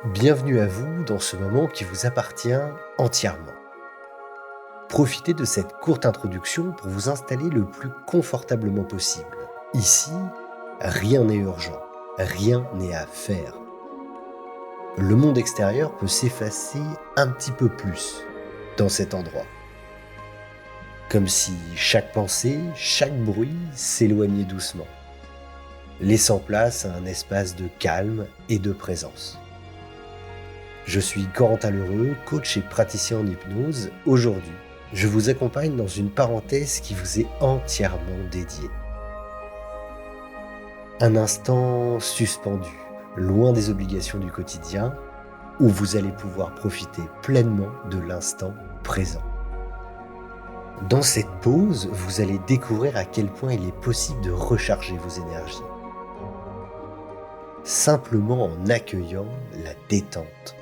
Bienvenue à vous dans ce moment qui vous appartient entièrement. Profitez de cette courte introduction pour vous installer le plus confortablement possible. Ici, rien n'est urgent, rien n'est à faire. Le monde extérieur peut s'effacer un petit peu plus dans cet endroit. Comme si chaque pensée, chaque bruit s'éloignait doucement, laissant place à un espace de calme et de présence. Je suis Corentin Lheureux, coach et praticien en hypnose. Aujourd'hui, je vous accompagne dans une parenthèse qui vous est entièrement dédiée. Un instant suspendu, loin des obligations du quotidien, où vous allez pouvoir profiter pleinement de l'instant présent. Dans cette pause, vous allez découvrir à quel point il est possible de recharger vos énergies. Simplement en accueillant la détente.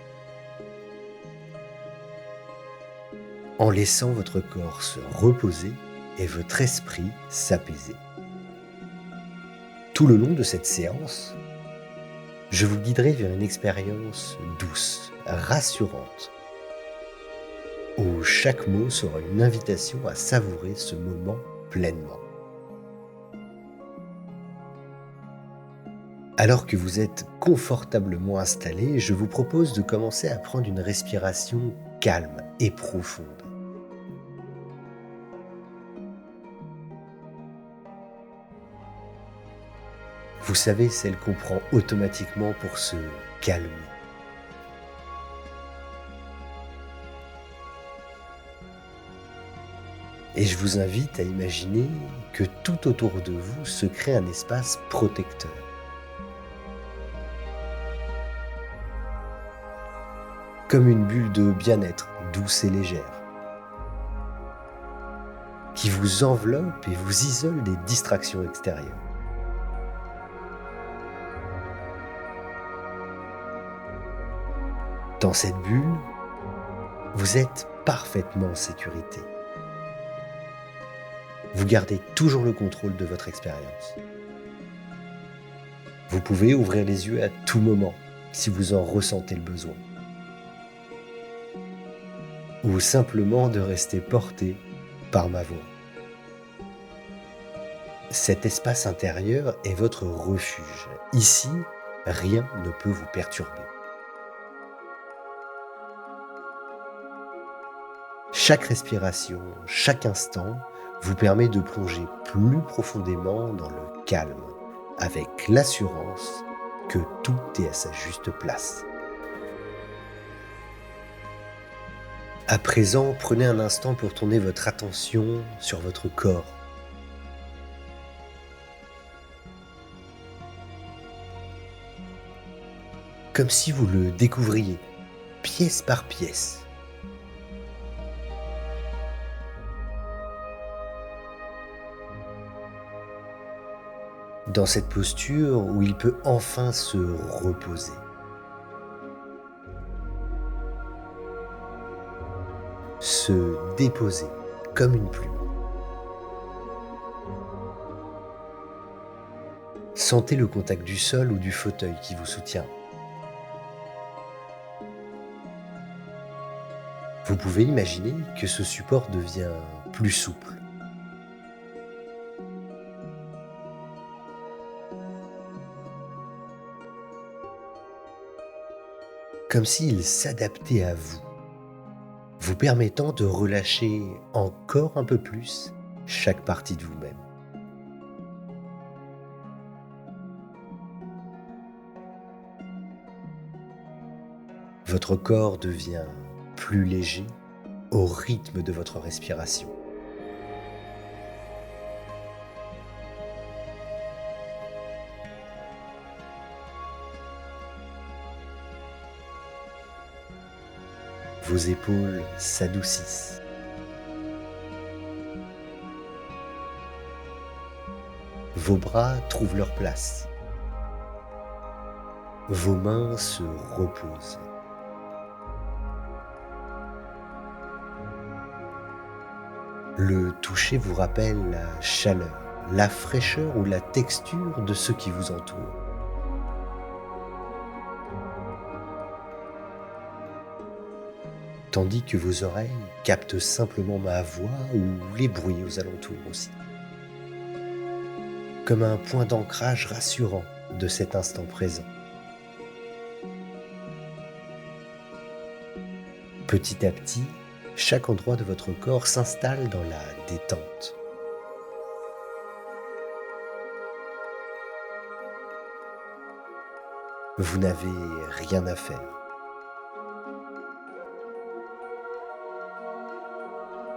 En laissant votre corps se reposer et votre esprit s'apaiser. Tout le long de cette séance, je vous guiderai vers une expérience douce, rassurante, où chaque mot sera une invitation à savourer ce moment pleinement. Alors que vous êtes confortablement installé, je vous propose de commencer à prendre une respiration calme et profonde. Vous savez, celle qu'on prend automatiquement pour se calmer. Et je vous invite à imaginer que tout autour de vous se crée un espace protecteur. Comme une bulle de bien-être douce et légère, qui vous enveloppe et vous isole des distractions extérieures. Dans cette bulle, vous êtes parfaitement en sécurité. Vous gardez toujours le contrôle de votre expérience. Vous pouvez ouvrir les yeux à tout moment si vous en ressentez le besoin. Ou simplement de rester porté par ma voix. Cet espace intérieur est votre refuge. Ici, rien ne peut vous perturber. Chaque respiration, chaque instant vous permet de plonger plus profondément dans le calme, avec l'assurance que tout est à sa juste place. À présent, prenez un instant pour tourner votre attention sur votre corps. Comme si vous le découvriez, pièce par pièce. Dans cette posture où il peut enfin se reposer. Se déposer comme une plume. Sentez le contact du sol ou du fauteuil qui vous soutient. Vous pouvez imaginer que ce support devient plus souple. Comme s'il s'adaptait à vous, vous permettant de relâcher encore un peu plus chaque partie de vous-même. Votre corps devient plus léger au rythme de votre respiration. Vos épaules s'adoucissent. Vos bras trouvent leur place. Vos mains se reposent. Le toucher vous rappelle la chaleur, la fraîcheur ou la texture de ce qui vous entoure. tandis que vos oreilles captent simplement ma voix ou les bruits aux alentours aussi, comme un point d'ancrage rassurant de cet instant présent. Petit à petit, chaque endroit de votre corps s'installe dans la détente. Vous n'avez rien à faire.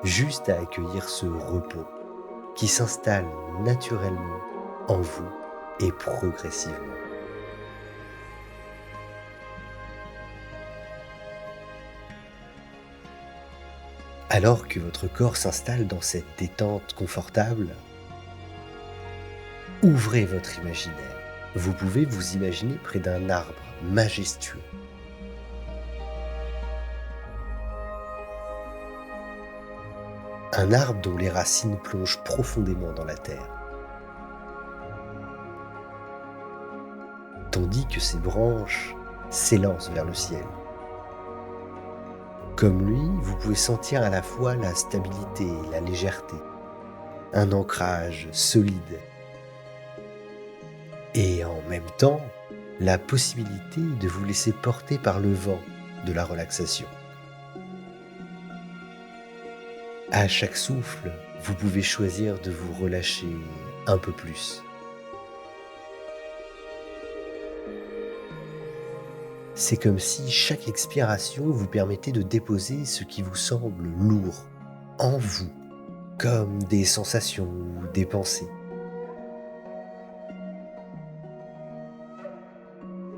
Juste à accueillir ce repos qui s'installe naturellement en vous et progressivement. Alors que votre corps s'installe dans cette détente confortable, ouvrez votre imaginaire. Vous pouvez vous imaginer près d'un arbre majestueux. Un arbre dont les racines plongent profondément dans la terre, tandis que ses branches s'élancent vers le ciel. Comme lui, vous pouvez sentir à la fois la stabilité et la légèreté, un ancrage solide, et en même temps, la possibilité de vous laisser porter par le vent de la relaxation. À chaque souffle, vous pouvez choisir de vous relâcher un peu plus. C'est comme si chaque expiration vous permettait de déposer ce qui vous semble lourd en vous, comme des sensations ou des pensées.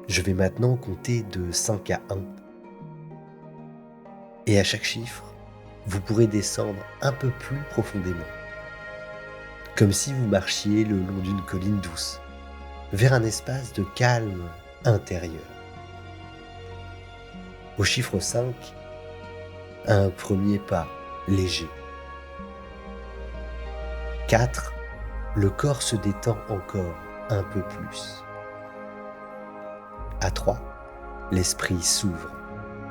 Je vais maintenant compter de 5 à 1. Et à chaque chiffre, vous pourrez descendre un peu plus profondément, comme si vous marchiez le long d'une colline douce, vers un espace de calme intérieur. Au chiffre 5, un premier pas léger. 4, le corps se détend encore un peu plus. À 3, l'esprit s'ouvre,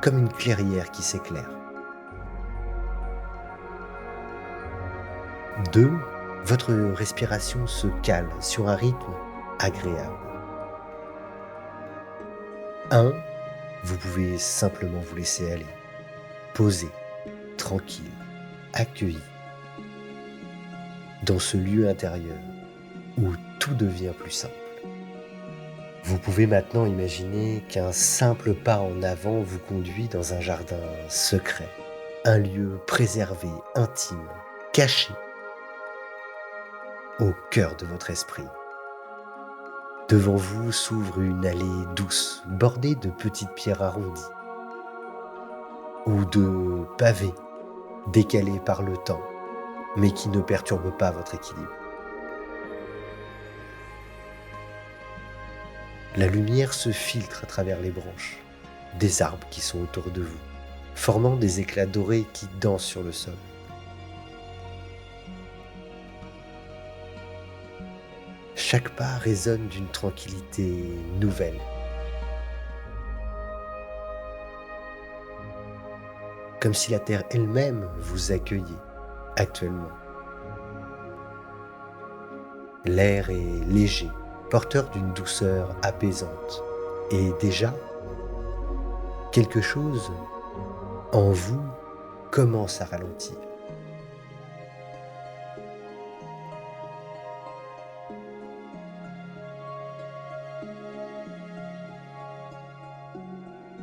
comme une clairière qui s'éclaire. 2, votre respiration se cale sur un rythme agréable. 1, vous pouvez simplement vous laisser aller, posé, tranquille, accueilli, dans ce lieu intérieur où tout devient plus simple. Vous pouvez maintenant imaginer qu'un simple pas en avant vous conduit dans un jardin secret, un lieu préservé, intime, caché, au cœur de votre esprit. Devant vous s'ouvre une allée douce, bordée de petites pierres arrondies, ou de pavés décalés par le temps, mais qui ne perturbent pas votre équilibre. La lumière se filtre à travers les branches des arbres qui sont autour de vous, formant des éclats dorés qui dansent sur le sol. Chaque pas résonne d'une tranquillité nouvelle. Comme si la terre elle-même vous accueillait actuellement. L'air est léger, porteur d'une douceur apaisante. Et déjà, quelque chose en vous commence à ralentir.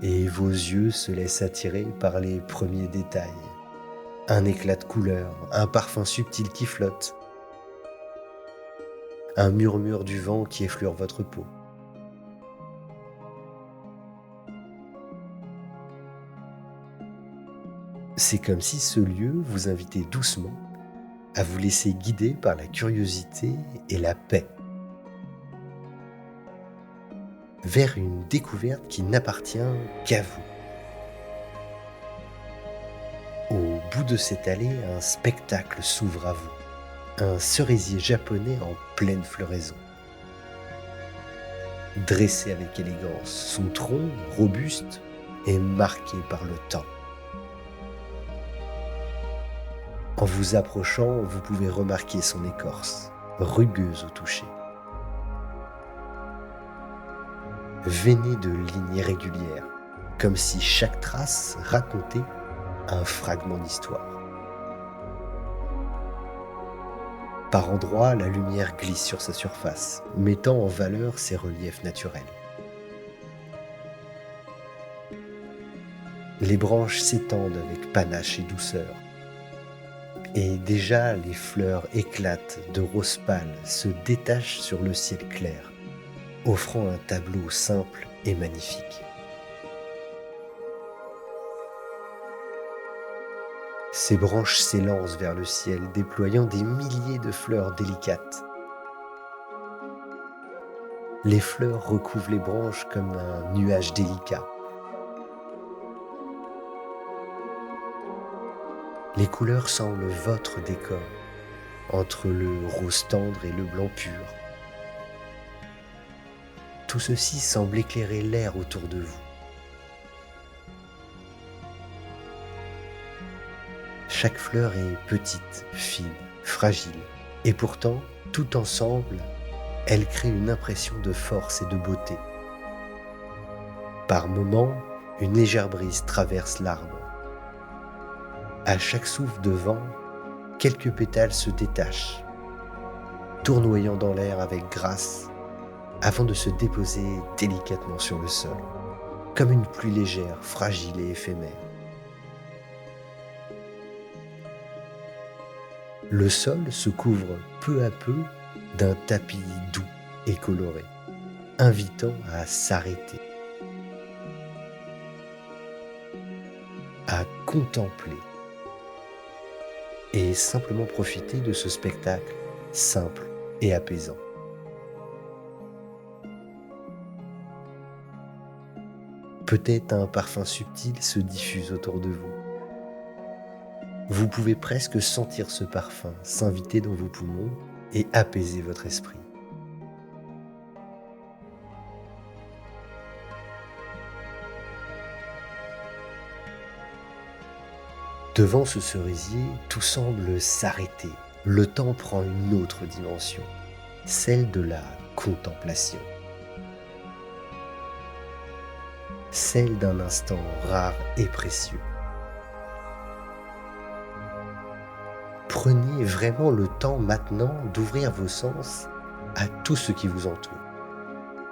Et vos yeux se laissent attirer par les premiers détails. Un éclat de couleur, un parfum subtil qui flotte, un murmure du vent qui effleure votre peau. C'est comme si ce lieu vous invitait doucement à vous laisser guider par la curiosité et la paix, vers une découverte qui n'appartient qu'à vous. Au bout de cette allée, un spectacle s'ouvre à vous. Un cerisier japonais en pleine floraison. Dressé avec élégance, son tronc, robuste, est marqué par le temps. En vous approchant, vous pouvez remarquer son écorce, rugueuse au toucher, veinée de lignes irrégulières, comme si chaque trace racontait un fragment d'histoire. Par endroits, la lumière glisse sur sa surface, mettant en valeur ses reliefs naturels. Les branches s'étendent avec panache et douceur, et déjà les fleurs éclatent de rose pâle, se détachent sur le ciel clair, offrant un tableau simple et magnifique. Ces branches s'élancent vers le ciel, déployant des milliers de fleurs délicates. Les fleurs recouvrent les branches comme un nuage délicat. Les couleurs semblent votre décor, entre le rose tendre et le blanc pur. Tout ceci semble éclairer l'air autour de vous. Chaque fleur est petite, fine, fragile, et pourtant, tout ensemble, elles créent une impression de force et de beauté. Par moments, une légère brise traverse l'arbre. À chaque souffle de vent, quelques pétales se détachent, tournoyant dans l'air avec grâce, avant de se déposer délicatement sur le sol, comme une pluie légère, fragile et éphémère. Le sol se couvre peu à peu d'un tapis doux et coloré, invitant à s'arrêter, à contempler et simplement profiter de ce spectacle simple et apaisant. Peut-être un parfum subtil se diffuse autour de vous. Vous pouvez presque sentir ce parfum s'inviter dans vos poumons et apaiser votre esprit. Devant ce cerisier, tout semble s'arrêter. Le temps prend une autre dimension, celle de la contemplation. Celle d'un instant rare et précieux. Prenez vraiment le temps maintenant d'ouvrir vos sens à tout ce qui vous entoure.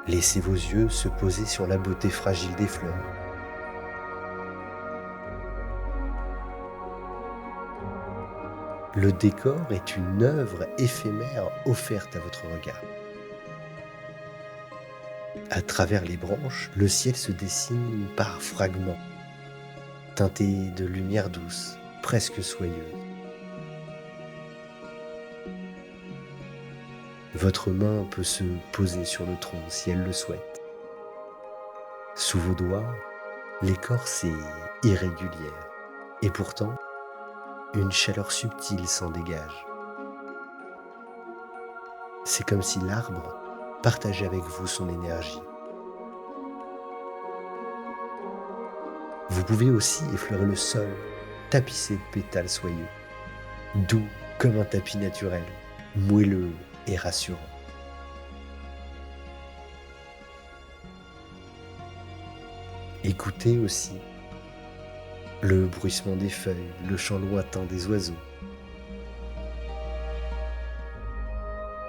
Laissez vos yeux se poser sur la beauté fragile des fleurs. Le décor est une œuvre éphémère offerte à votre regard. À travers les branches, le ciel se dessine par fragments, teinté de lumière douce, presque soyeuse. Votre main peut se poser sur le tronc si elle le souhaite. Sous vos doigts, l'écorce est irrégulière, et pourtant, une chaleur subtile s'en dégage. C'est comme si l'arbre partageait avec vous son énergie. Vous pouvez aussi effleurer le sol, tapissé de pétales soyeux, doux comme un tapis naturel, moelleux et rassurant. Écoutez aussi le bruissement des feuilles, le chant lointain des oiseaux,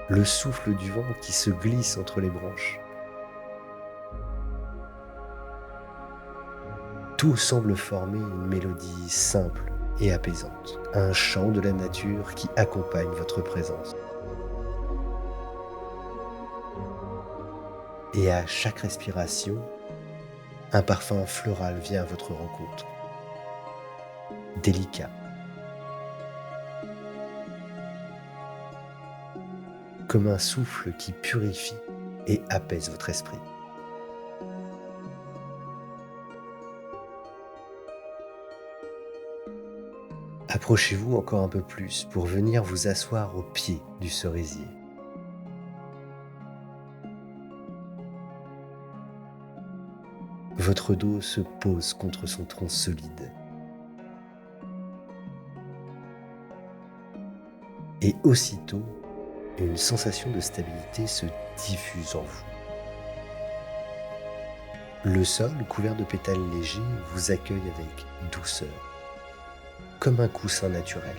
le souffle du vent qui se glisse entre les branches. Tout semble former une mélodie simple et apaisante, un chant de la nature qui accompagne votre présence. Et à chaque respiration, un parfum floral vient à votre rencontre. Délicat. Comme un souffle qui purifie et apaise votre esprit. Approchez-vous encore un peu plus pour venir vous asseoir au pied du cerisier. Votre dos se pose contre son tronc solide. Et aussitôt, une sensation de stabilité se diffuse en vous. Le sol, couvert de pétales légers, vous accueille avec douceur, comme un coussin naturel.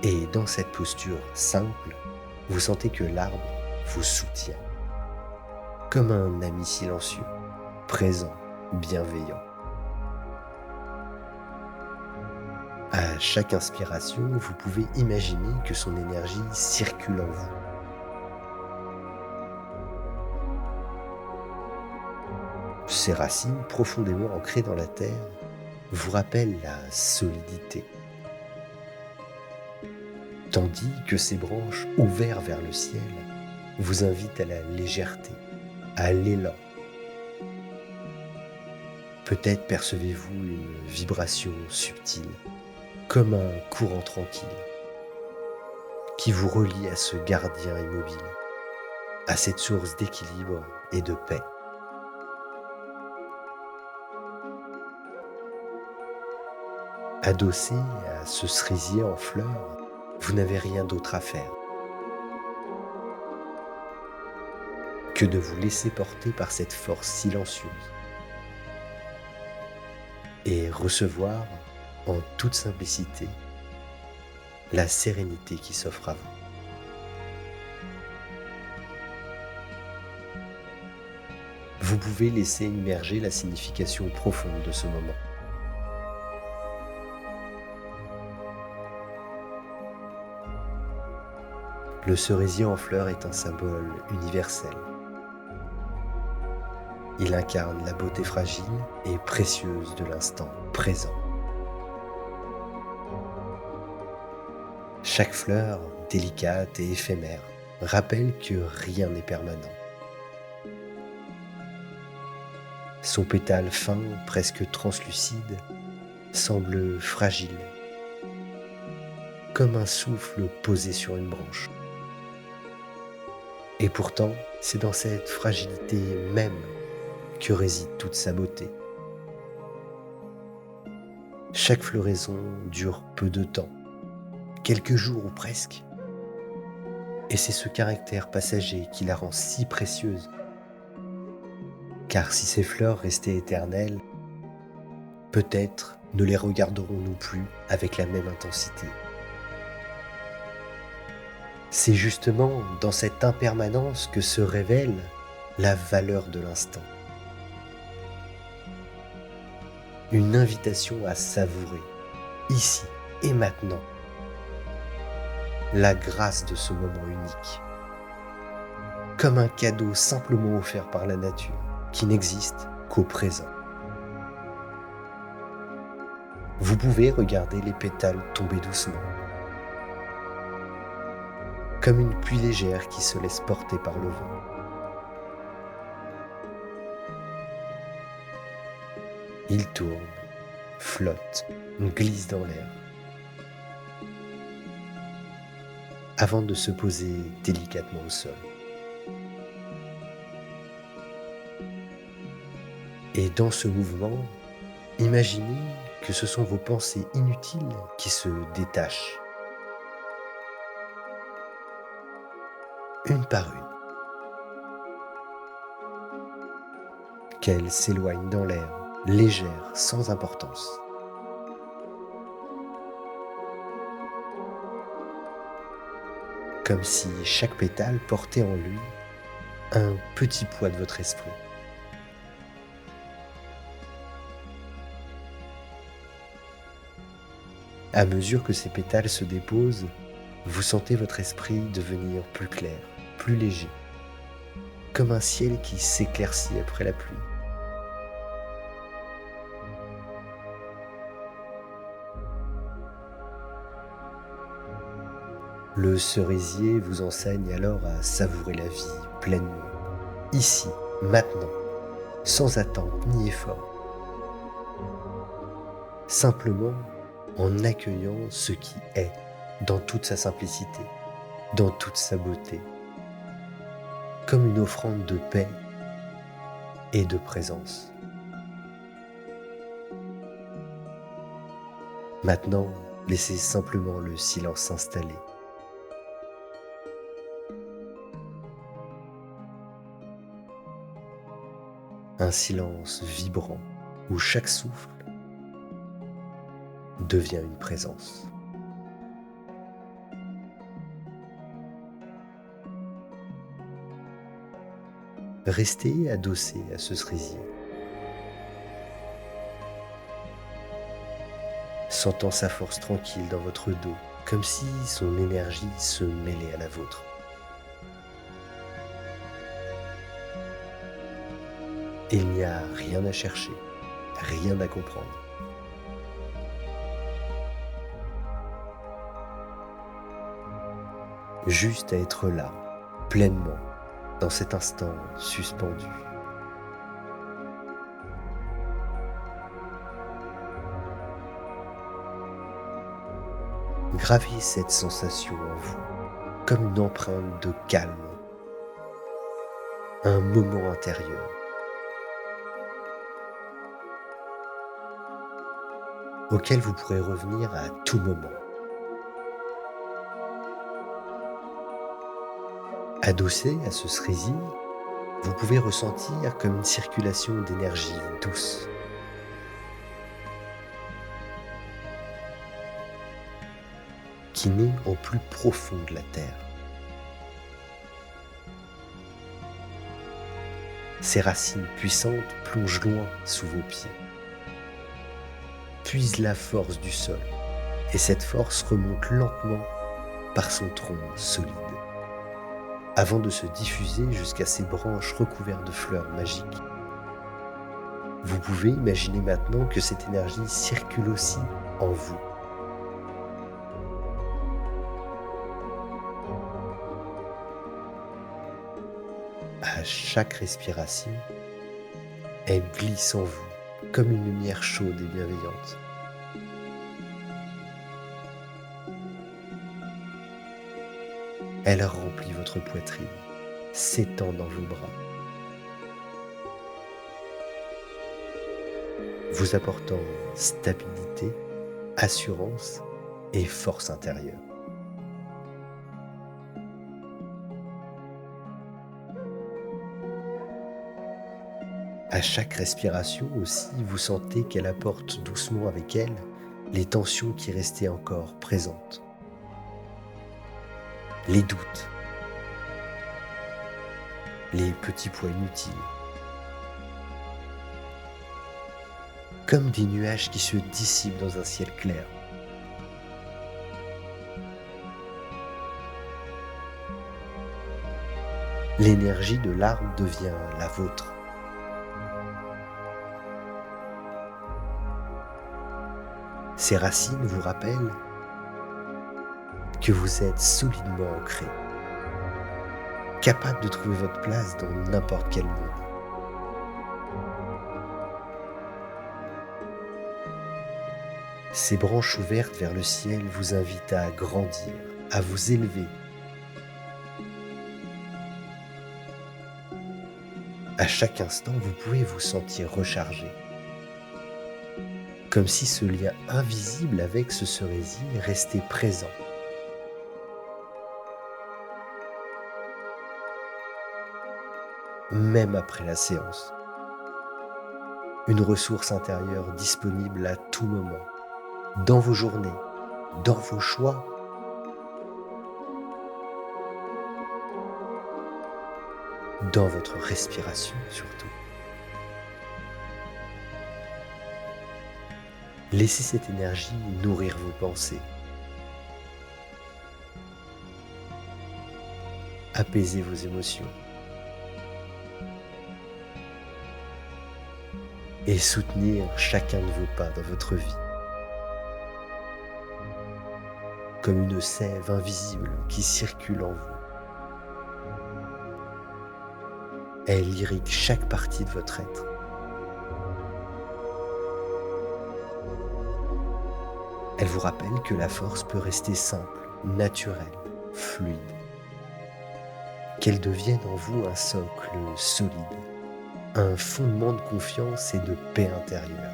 Et dans cette posture simple, vous sentez que l'arbre vous soutient, comme un ami silencieux, présent, bienveillant. À chaque inspiration, vous pouvez imaginer que son énergie circule en vous. Ses racines, profondément ancrées dans la terre, vous rappellent la solidité, tandis que ses branches ouvertes vers le ciel vous invitent à la légèreté, à l'élan. Peut-être percevez-vous une vibration subtile, comme un courant tranquille, qui vous relie à ce gardien immobile, à cette source d'équilibre et de paix. Adossé à ce cerisier en fleurs, vous n'avez rien d'autre à faire que de vous laisser porter par cette force silencieuse et recevoir en toute simplicité la sérénité qui s'offre à vous. Vous pouvez laisser immerger la signification profonde de ce moment. Le cerisier en fleurs est un symbole universel. Il incarne la beauté fragile et précieuse de l'instant présent. Chaque fleur, délicate et éphémère, rappelle que rien n'est permanent. Son pétale fin, presque translucide, semble fragile, comme un souffle posé sur une branche. Et pourtant, c'est dans cette fragilité même que réside toute sa beauté. Chaque floraison dure peu de temps, quelques jours ou presque. Et c'est ce caractère passager qui la rend si précieuse. Car si ces fleurs restaient éternelles, peut-être ne les regarderons-nous plus avec la même intensité. C'est justement dans cette impermanence que se révèle la valeur de l'instant. Une invitation à savourer, ici et maintenant, la grâce de ce moment unique, comme un cadeau simplement offert par la nature, qui n'existe qu'au présent. Vous pouvez regarder les pétales tomber doucement, comme une pluie légère qui se laisse porter par le vent. Il tourne, flotte, glisse dans l'air, avant de se poser délicatement au sol. Et dans ce mouvement, imaginez que ce sont vos pensées inutiles qui se détachent, une par une, qu'elles s'éloignent dans l'air, légères, sans importance. Comme si chaque pétale portait en lui un petit poids de votre esprit. À mesure que ces pétales se déposent, vous sentez votre esprit devenir plus clair, plus léger, comme un ciel qui s'éclaircit après la pluie. Le cerisier vous enseigne alors à savourer la vie pleinement, ici, maintenant, sans attente ni effort. Simplement en accueillant ce qui est dans toute sa simplicité, dans toute sa beauté, comme une offrande de paix et de présence. Maintenant, laissez simplement le silence s'installer. Un silence vibrant où chaque souffle devient une présence. Restez adossé à ce cerisier, sentant sa force tranquille dans votre dos, comme si son énergie se mêlait à la vôtre. Il n'y a rien à chercher, rien à comprendre. Juste à être là, pleinement, dans cet instant suspendu. Gravez cette sensation en vous, comme une empreinte de calme, un moment intérieur, auquel vous pourrez revenir à tout moment. Adossé à ce cerisier, vous pouvez ressentir comme une circulation d'énergie douce. Qui naît au plus profond de la terre. Ses racines puissantes plongent loin sous vos pieds, puisent la force du sol, et cette force remonte lentement par son tronc solide, avant de se diffuser jusqu'à ses branches recouvertes de fleurs magiques. Vous pouvez imaginer maintenant que cette énergie circule aussi en vous. À chaque respiration, elle glisse en vous comme une lumière chaude et bienveillante. Elle remplit votre poitrine, s'étend dans vos bras, vous apportant stabilité, assurance et force intérieure. À chaque respiration aussi, vous sentez qu'elle apporte doucement avec elle les tensions qui restaient encore présentes, les doutes, les petits poids inutiles, comme des nuages qui se dissipent dans un ciel clair. L'énergie de l'arbre devient la vôtre. Ces racines vous rappellent que vous êtes solidement ancré, capable de trouver votre place dans n'importe quel monde. Ces branches ouvertes vers le ciel vous invitent à grandir, à vous élever. À chaque instant, vous pouvez vous sentir rechargé, comme si ce lien invisible avec ce cerisier restait présent. Même après la séance. Une ressource intérieure disponible à tout moment, dans vos journées, dans vos choix. Dans votre respiration surtout. Laissez cette énergie nourrir vos pensées. Apaisez vos émotions. Et soutenir chacun de vos pas dans votre vie. Comme une sève invisible qui circule en vous. Elle irrigue chaque partie de votre être. Elle vous rappelle que la force peut rester simple, naturelle, fluide. Qu'elle devienne en vous un socle solide, un fondement de confiance et de paix intérieure,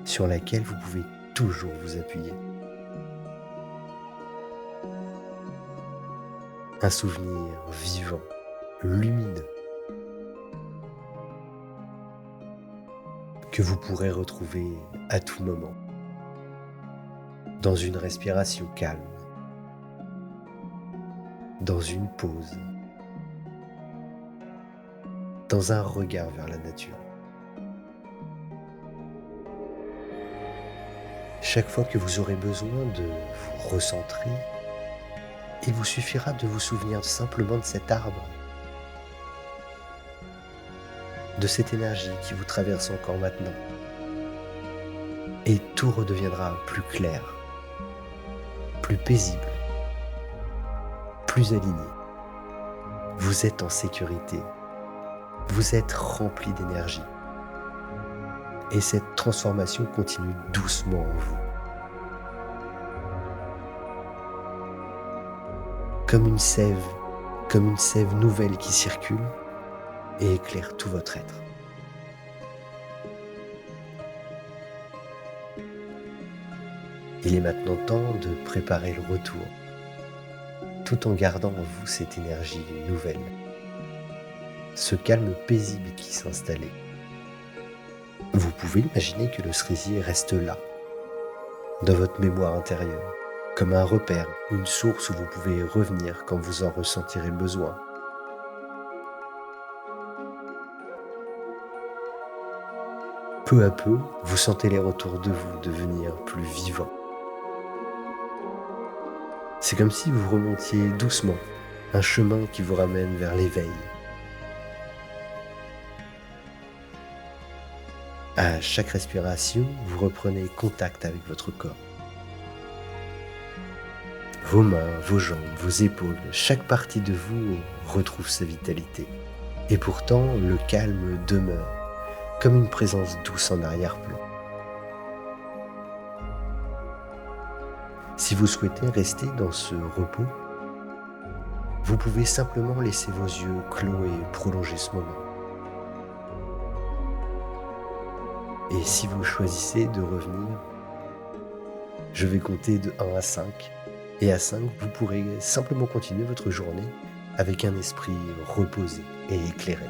sur laquelle vous pouvez toujours vous appuyer. Un souvenir vivant, lumineux, que vous pourrez retrouver à tout moment, dans une respiration calme, dans une pause, dans un regard vers la nature. Chaque fois que vous aurez besoin de vous recentrer, il vous suffira de vous souvenir simplement de cet arbre, de cette énergie qui vous traverse encore maintenant. Et tout redeviendra plus clair, plus paisible, plus aligné. Vous êtes en sécurité, vous êtes rempli d'énergie. Et cette transformation continue doucement en vous. Comme une sève nouvelle qui circule et éclaire tout votre être. Il est maintenant temps de préparer le retour, tout en gardant en vous cette énergie nouvelle, ce calme paisible qui s'installait. Vous pouvez imaginer que le cerisier reste là, dans votre mémoire intérieure, comme un repère, une source où vous pouvez revenir quand vous en ressentirez le besoin. Peu à peu, vous sentez les retours de vous devenir plus vivants. C'est comme si vous remontiez doucement un chemin qui vous ramène vers l'éveil. À chaque respiration, vous reprenez contact avec votre corps. Vos mains, vos jambes, vos épaules, chaque partie de vous retrouve sa vitalité. Et pourtant, le calme demeure, comme une présence douce en arrière-plan. Si vous souhaitez rester dans ce repos, vous pouvez simplement laisser vos yeux clos et prolonger ce moment. Et si vous choisissez de revenir, je vais compter de 1 à 5. Et à 5, vous pourrez simplement continuer votre journée avec un esprit reposé et éclairé.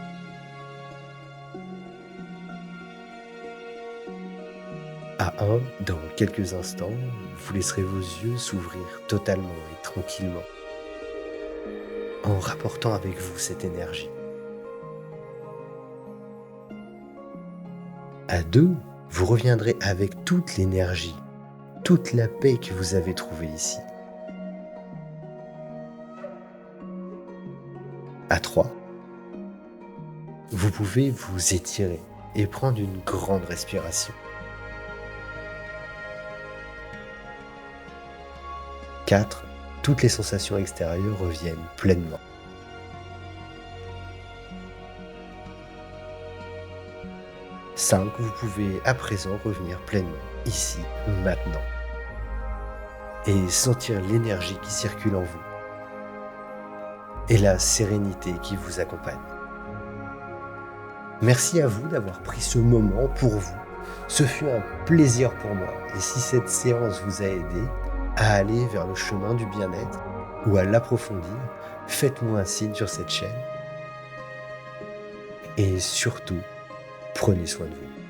À 1, dans quelques instants, vous laisserez vos yeux s'ouvrir totalement et tranquillement, en rapportant avec vous cette énergie. À 2, vous reviendrez avec toute l'énergie, toute la paix que vous avez trouvée ici. À 3, vous pouvez vous étirer et prendre une grande respiration. 4, toutes les sensations extérieures reviennent pleinement. 5, vous pouvez à présent revenir pleinement, ici, maintenant, et sentir l'énergie qui circule en vous, et la sérénité qui vous accompagne. Merci à vous d'avoir pris ce moment pour vous. Ce fut un plaisir pour moi, et si cette séance vous a aidé à aller vers le chemin du bien-être ou à l'approfondir, faites-moi un signe sur cette chaîne. Et surtout, prenez soin de vous.